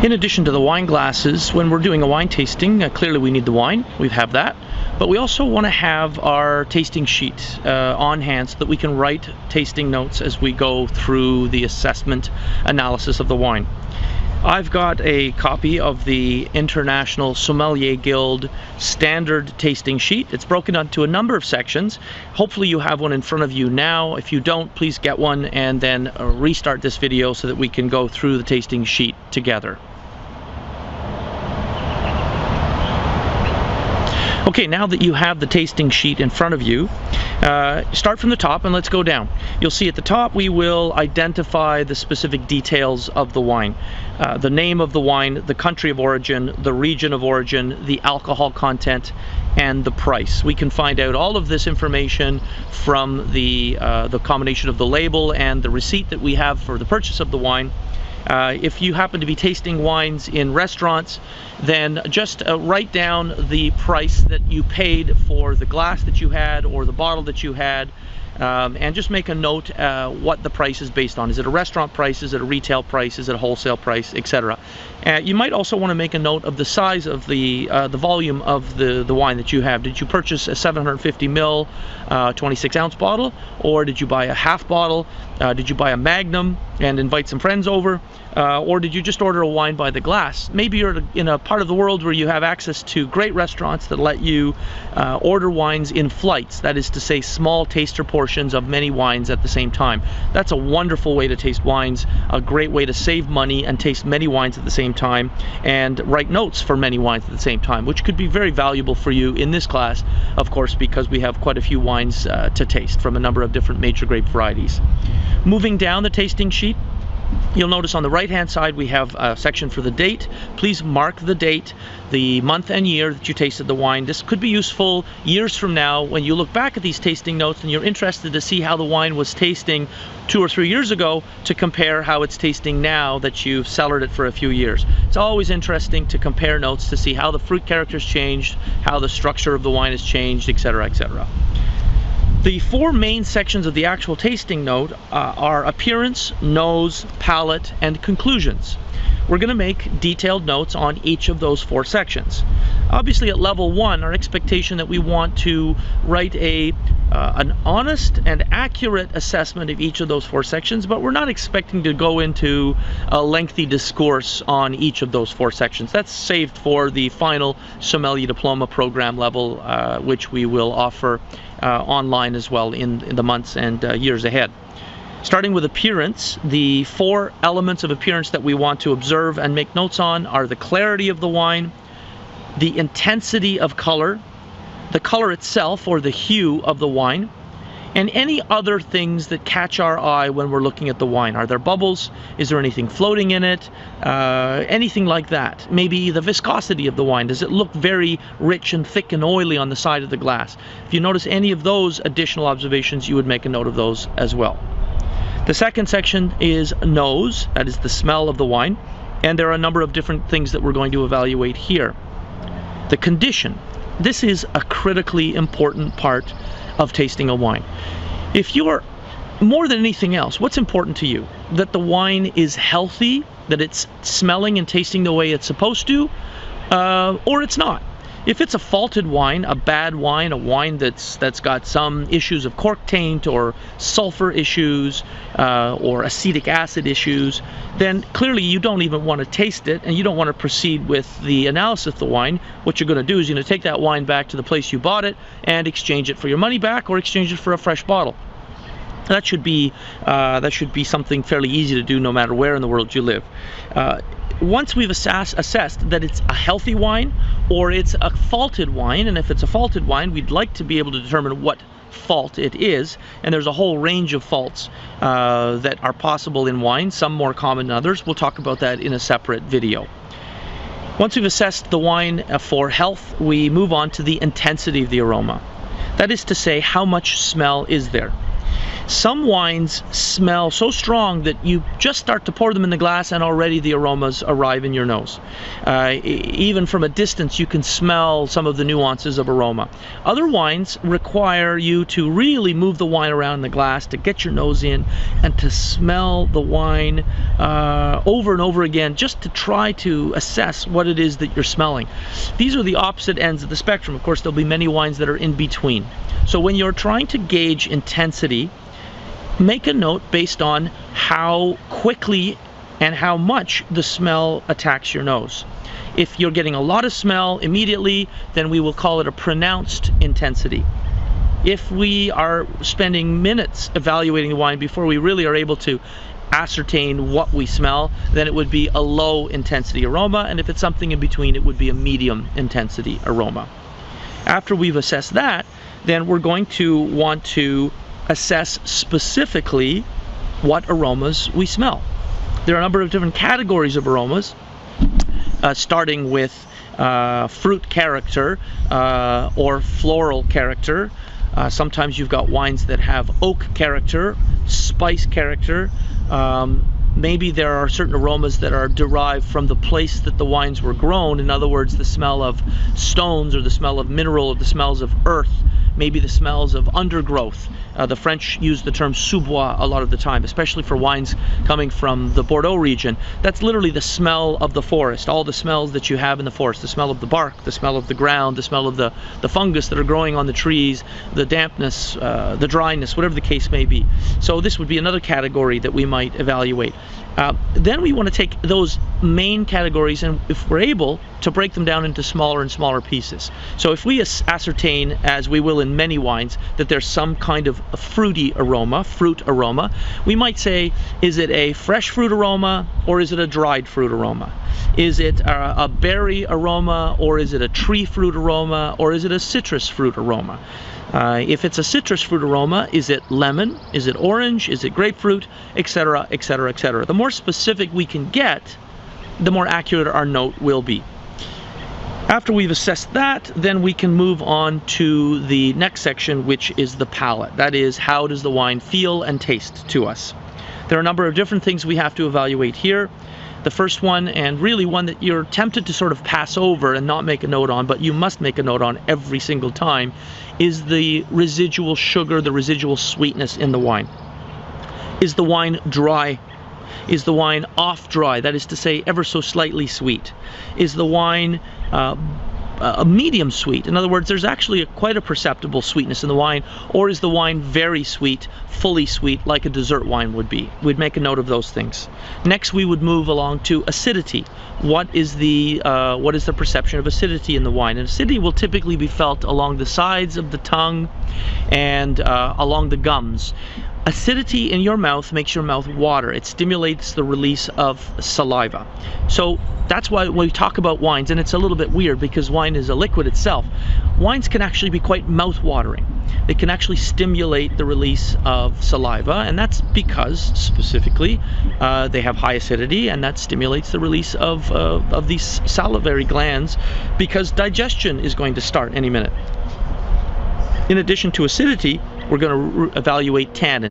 In addition to the wine glasses, when we're doing a wine tasting, clearly we need the wine, we have that, but we also want to have our tasting sheet on hand so that we can write tasting notes as we go through the assessment analysis of the wine. I've got a copy of the International Sommelier Guild standard tasting sheet. It's broken into a number of sections. Hopefully you have one in front of you now. If you don't, please get one and then restart this video so that we can go through the tasting sheet together. Okay, now that you have the tasting sheet in front of you, start from the top and let's go down. You'll see at the top we will identify the specific details of the wine. The name of the wine, the country of origin, the region of origin, the alcohol content, and the price. We can find out all of this information from the combination of the label and the receipt that we have for the purchase of the wine. If you happen to be tasting wines in restaurants, then just write down the price that you paid for the glass that you had or the bottle that you had, and just make a note what the price is based on. Is it a restaurant price? Is it a retail price? Is it a wholesale price, etc.? You might also want to make a note of the size of the volume of the wine that you have. Did you purchase a 750 ml 26 ounce bottle, or did you buy a half bottle? Did you buy a magnum and invite some friends over? Or did you just order a wine by the glass? Maybe you're in a part of the world where you have access to great restaurants that let you order wines in flights. That is to say, small taster portions of many wines at the same time. That's a wonderful way to taste wines, a great way to save money and taste many wines at the same time, and write notes for many wines at the same time, which could be very valuable for you in this class, of course, because we have quite a few wines to taste from a number of different major grape varieties. Moving down the tasting sheet, you'll notice on the right hand side we have a section for the date. Please mark the date, the month and year that you tasted the wine. This could be useful years from now when you look back at these tasting notes and you're interested to see how the wine was tasting 2 or 3 years ago to compare how it's tasting now that you've cellared it for a few years. It's always interesting to compare notes to see how the fruit character's changed, how the structure of the wine has changed, etc., etc. The 4 main sections of the actual tasting note are appearance, nose, palate, and conclusions. We're going to make detailed notes on each of those 4 sections. Obviously at level 1, our expectation that we want to write an honest and accurate assessment of each of those 4 sections, but we're not expecting to go into a lengthy discourse on each of those 4 sections. That's saved for the final sommelier diploma program level, which we will offer online as well in the months and years ahead. Starting with appearance, the 4 elements of appearance that we want to observe and make notes on are the clarity of the wine, the intensity of color, the color itself or the hue of the wine, and any other things that catch our eye when we're looking at the wine. Are there bubbles? Is there anything floating in it? Anything like that. Maybe the viscosity of the wine. Does it look very rich and thick and oily on the side of the glass? If you notice any of those additional observations, you would make a note of those as well. The second section is nose, that is the smell of the wine, and there are a number of different things that we're going to evaluate here. The condition. This is a critically important part of tasting a wine. If you are, more than anything else, what's important to you? That the wine is healthy, that it's smelling and tasting the way it's supposed to, or it's not. If it's a faulted wine, a bad wine, a wine that's got some issues of cork taint or sulfur issues or acetic acid issues, then clearly you don't even want to taste it and you don't want to proceed with the analysis of the wine. What you're going to do is you're going to take that wine back to the place you bought it and exchange it for your money back or exchange it for a fresh bottle. That should be something fairly easy to do no matter where in the world you live. Once we've assessed that it's a healthy wine or it's a faulted wine, and if it's a faulted wine, we'd like to be able to determine what fault it is, and there's a whole range of faults that are possible in wine, some more common than others. We'll talk about that in a separate video. Once we've assessed the wine for health, we move on to the intensity of the aroma. That is to say, how much smell is there? Some wines smell so strong that you just start to pour them in the glass and already the aromas arrive in your nose. Even from a distance you can smell some of the nuances of aroma. Other wines require you to really move the wine around in the glass to get your nose in and to smell the wine over and over again, just to try to assess what it is that you're smelling. These are the opposite ends of the spectrum. Of course, there'll be many wines that are in between. So when you're trying to gauge intensity, make a note based on how quickly and how much the smell attacks your nose. If you're getting a lot of smell immediately, then we will call it a pronounced intensity. If we are spending minutes evaluating the wine before we really are able to ascertain what we smell, then it would be a low intensity aroma, and if it's something in between, it would be a medium intensity aroma. After we've assessed that, then we're going to want to assess specifically what aromas we smell. There are a number of different categories of aromas, starting with fruit character or floral character. Sometimes you've got wines that have oak character, spice character. Maybe there are certain aromas that are derived from the place that the wines were grown. In other words, the smell of stones, or the smell of mineral, or the smells of earth, maybe the smells of undergrowth. The French use the term sous-bois a lot of the time, especially for wines coming from the Bordeaux region. That's literally the smell of the forest, all the smells that you have in the forest, the smell of the bark, the smell of the ground, the smell of the fungus that are growing on the trees, the dampness, the dryness, whatever the case may be. So this would be another category that we might evaluate. Then we want to take those main categories, and if we're able, to break them down into smaller and smaller pieces. So if we ascertain, as we will in many wines, that there's some kind of a fruity aroma, fruit aroma, we might say, is it a fresh fruit aroma or is it a dried fruit aroma? Is it a berry aroma, or is it a tree fruit aroma, or is it a citrus fruit aroma? If it's a citrus fruit aroma, is it lemon? Is it orange? Is it grapefruit? Etc., etc., etc. The more specific we can get, the more accurate our note will be. After we've assessed that, then we can move on to the next section, which is the palate. That is, how does the wine feel and taste to us? There are a number of different things we have to evaluate here. The first one, and really one that you're tempted to sort of pass over and not make a note on, but you must make a note on every single time, is the residual sugar, the residual sweetness in the wine. Is the wine dry? Is the wine off dry? That is to say, ever so slightly sweet. Is the wine a medium sweet? In other words, there's actually quite a perceptible sweetness in the wine, or is the wine very sweet, fully sweet, like a dessert wine would be? We'd make a note of those things. Next, we would move along to acidity. What is the perception of acidity in the wine? And acidity will typically be felt along the sides of the tongue and along the gums. Acidity in your mouth makes your mouth water. It stimulates the release of saliva. So that's why when we talk about wines, and it's a little bit weird because wine is a liquid itself, wines can actually be quite mouth-watering. They can actually stimulate the release of saliva, and that's because, specifically, they have high acidity, and that stimulates the release of these salivary glands, because digestion is going to start any minute. In addition to acidity, we're going to evaluate tannin.